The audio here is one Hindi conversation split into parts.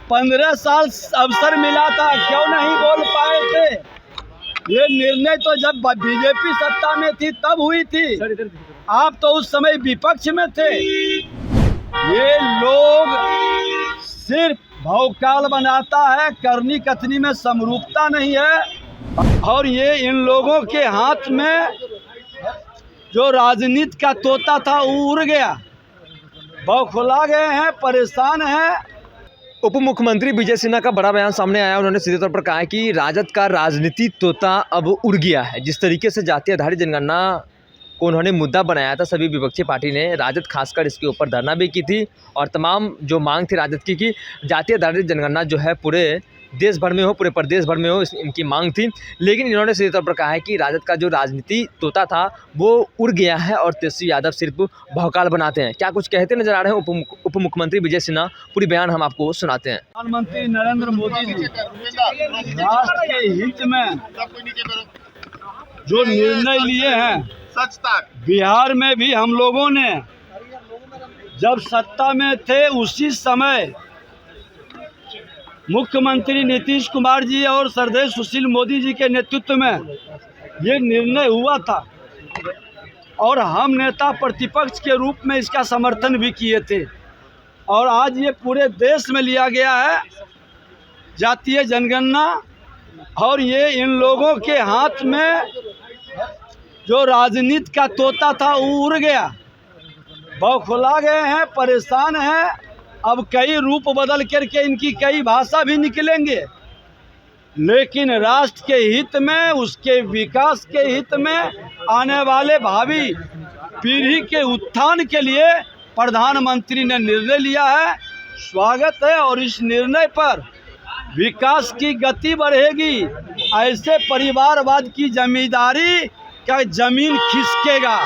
15 साल अवसर मिला था, क्यों नहीं बोल पाए थे? ये निर्णय तो जब बीजेपी सत्ता में थी तब हुई थी, आप तो उस समय विपक्ष में थे। ये लोग सिर्फ भौकाल बनाता है, करनी कथनी में समरूपता नहीं है। और ये इन लोगों के हाथ में जो राजनीति का तोता था वो उड़ गया, बौखला गए हैं, परेशान हैं। उप मुख्यमंत्री विजय सिन्हा का बड़ा बयान सामने आया। उन्होंने सीधे तौर पर कहा है कि राजद का राजनीति तोता अब उड़ गया है। जिस तरीके से जातीय आधारित जनगणना को उन्होंने मुद्दा बनाया था, सभी विपक्षी पार्टी ने, राजद खासकर इसके ऊपर धरना भी की थी और तमाम जो मांग थी राजद की कि जातीय आधारित जनगणना जो है पूरे देश भर में हो, पूरे प्रदेश भर में हो, इनकी मांग थी। लेकिन इन्होंने सीधे तौर पर कहा है कि राजद का जो राजनीति तोता था वो उड़ गया है और तेजस्वी यादव सिर्फ भौकाल बनाते हैं। क्या कुछ कहते नजर आ रहे हैं उप मुख्यमंत्री विजय सिन्हा? पूरी बयान हम आपको सुनाते हैं। प्रधानमंत्री नरेंद्र मोदी जी राष्ट्र के हित में जो निर्णय लिए हैं, बिहार में भी हम लोगों ने जब सत्ता में थे उसी समय मुख्यमंत्री नीतीश कुमार जी और श्रद्धेय सुशील मोदी जी के नेतृत्व में ये निर्णय हुआ था और हम नेता प्रतिपक्ष के रूप में इसका समर्थन भी किए थे। और आज ये पूरे देश में लिया गया है जातीय जनगणना, और ये इन लोगों के हाथ में जो राजनीति का तोता था वो उड़ गया, बौखला गए हैं, परेशान हैं। अब कई रूप बदल करके इनकी कई भाषा भी निकलेंगे, लेकिन राष्ट्र के हित में, उसके विकास के हित में, आने वाले भावी पीढ़ी के उत्थान के लिए प्रधानमंत्री ने निर्णय लिया है। स्वागत है। और इस निर्णय पर विकास की गति बढ़ेगी। ऐसे परिवारवाद की जमींदारी का जमीन खिसकेगा।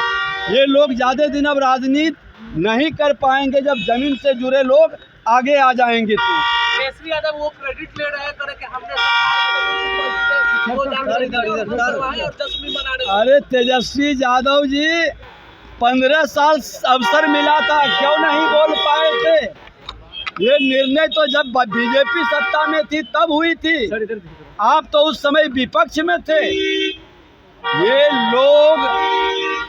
ये लोग ज़्यादा दिन अब राजनीति नहीं कर पाएंगे जब जमीन से जुड़े लोग आगे आ जाएंगे। तो तेजस्वी यादव वो क्रेडिट ले रहे हैं कि हमने अरे तेजस्वी यादव जी 15 साल अवसर मिला था, क्यों नहीं बोल पाए थे? ये निर्णय तो जब बीजेपी सत्ता में थी तब हुई थी, आप तो उस समय विपक्ष में थे। ये लोग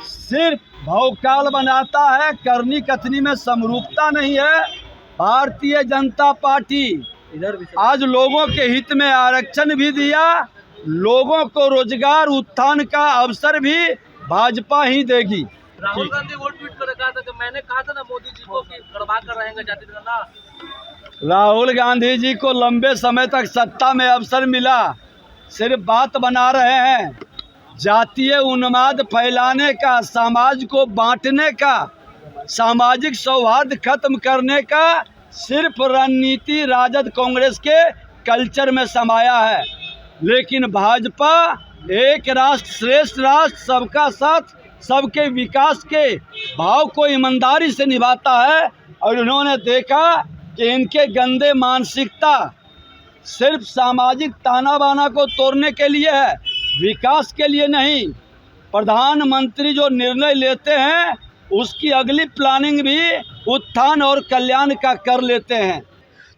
सिर्फ भौकाल बनाता है, करनी कथनी में समरूपता नहीं है। भारतीय जनता पार्टी आज लोगों के हित में आरक्षण भी दिया, लोगों को रोजगार उत्थान का अवसर भी भाजपा ही देगी। राहुल गांधी वो ट्वीट कर कहा था कि मैंने कहा था ना मोदी जी को कि गड़बा कर रहेंगे जाति जनगणना। राहुल गांधी जी को लंबे समय तक सत्ता में अवसर मिला, सिर्फ बात बना रहे हैं। जातीय उन्माद फैलाने का, समाज को बांटने का, सामाजिक सौहार्द खत्म करने का सिर्फ रणनीति राजद कांग्रेस के कल्चर में समाया है। लेकिन भाजपा एक राष्ट्र श्रेष्ठ राष्ट्र, सबका साथ, सबके विकास के भाव को ईमानदारी से निभाता है। और उन्होंने देखा कि इनके गंदे मानसिकता सिर्फ सामाजिक ताना बाना को तोड़ने के लिए है, विकास के लिए नहीं। प्रधानमंत्री जो निर्णय लेते हैं उसकी अगली प्लानिंग भी उत्थान और कल्याण का कर लेते हैं।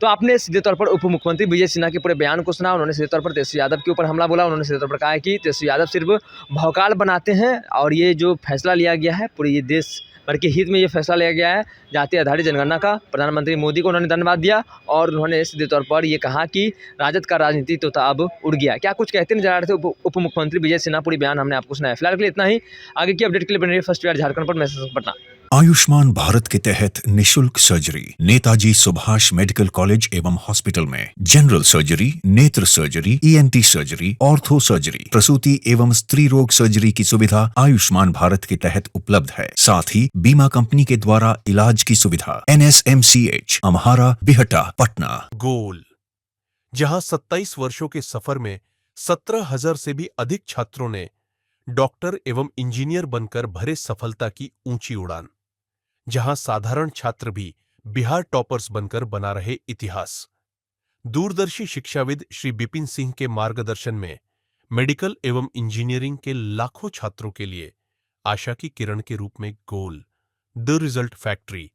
तो आपने सीधे तौर पर उप मुख्यमंत्री विजय सिन्हा के पूरे बयान को सुना। उन्होंने सीधे तौर पर तेजस्वी यादव के ऊपर हमला बोला। उन्होंने सीधे तौर पर कहा है कि तेजस्वी यादव सिर्फ भौकाल बनाते हैं और ये जो फैसला लिया गया है पूरे ये देश भर के हित में ये फैसला लिया गया है जातीय आधारित जनगणना का। प्रधानमंत्री मोदी को उन्होंने धन्यवाद दिया और उन्होंने सीधे तौर पर ये कहा कि राजद का राजनीति तो अब उड़ गया। क्या कुछ कहते नजर आ रहे थे उप मुख्यमंत्री विजय सिन्हा? पूरी बयान हमने आपको सुनाया। फिलहाल के लिए इतना ही। आगे की अपडेट के लिए बने रहिए फर्स्ट ईयर झारखंड पर। मैसेज पटना। आयुष्मान भारत के तहत निशुल्क surgery Netaji Subhash medical college एवं हॉस्पिटल में जनरल सर्जरी, नेत्र surgery, ENT surgery, ortho surgery, प्रसूति एवं स्त्री रोग सर्जरी की सुविधा आयुष्मान भारत के तहत उपलब्ध है। साथ ही बीमा कंपनी के द्वारा इलाज की सुविधा। NSMCH, अम्हारा, बिहटा, पटना। गोल, जहां 27 वर्षों के सफर में 17,000 से भी अधिक छात्रों ने डॉक्टर एवं इंजीनियर बनकर भरे सफलता की ऊंची उड़ान। जहां साधारण छात्र भी बिहार टॉपर्स बनकर बना रहे इतिहास। दूरदर्शी शिक्षाविद श्री बिपिन सिंह के मार्गदर्शन में मेडिकल एवं इंजीनियरिंग के लाखों छात्रों के लिए आशा की किरण के रूप में गोल, द रिजल्ट फैक्ट्री।